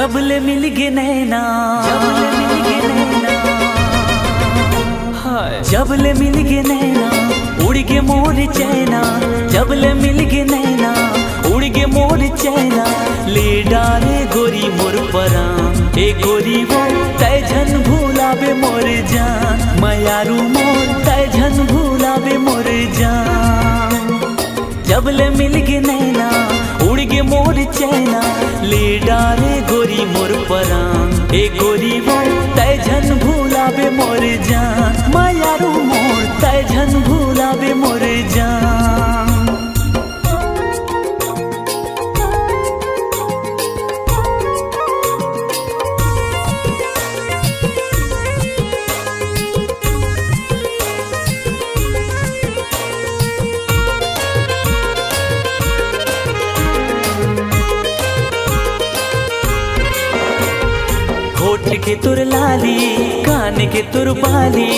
जबले मिल गे नैना, जबले मिल गे नैना, हाय जबले मिल गे नैना, उड़ गे मोर चैना। जबले मिल गे नैना, उड़ गे मोर चैना। ले डाले गोरी मोर परान, ए गोरी वो तै झन भूलाबे मोर जान। मयारू मोर तै झन भूलाबे मोर जान। जबले मिल गे नैना, उड़ गे मोर चैना। ले डाले गोरी मोर परान, ए गोरी वो तै झन भूलाबे मोर जान। मयारू मोर तै झन भूलाबे मोर जान। होठ के तुर लाली, कान के तुर बाली,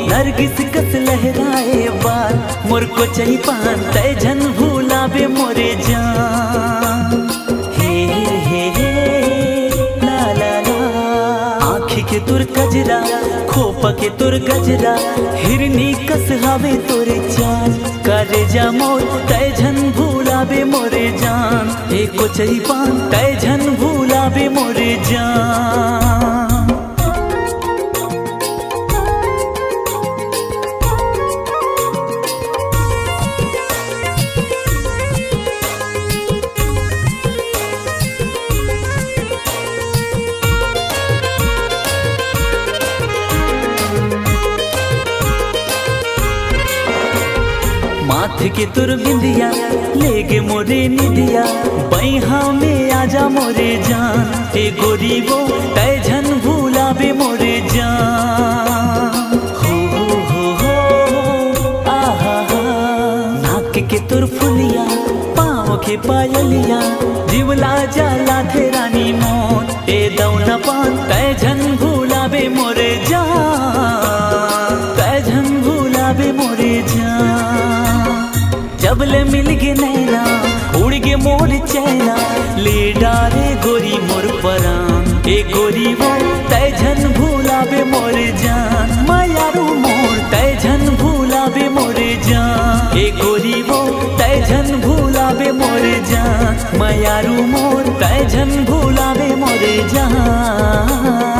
नरगिस कस लहराए बाल। मोर को चही पान तै झन भूलाबे मोरे जान। हे हे हे ला ला ला। आँखी के तुर कजरा, खोप के तुर गजरा, हिरनी कस हावे तोरे चाल। करे जा मोर तै झन भूलाबे मोरे जान। एक को चही पान तै झन भूलाबे मोरे जान। माथ के तुर बिंदिया, लेगे मोरे निदिया। बैहा में आजा मोरे जान, ए गोरी वो तै झन भूलाबे मोरे जान। हो आहा हा। नाक के तुर फुलिया, पाँव के पायलिया, जीवला जाला थे रानी मोन। ए दौना पान तै झन भूलाबे मोरे जान। तै झन भूलाबे मोरे जान। जबले मिल गे नैना, उड़ गे मोर चैना। ले डाले गोरी मोर परान, ए गोरी वो तै झन भूलाबे मोर जान। मयारू मोर तै झन भूलाबे मोर जान। ए गोरी वो तै झन भूलाबे मोर जान। मयारू मोर तै झन भूलाबे मोर जान।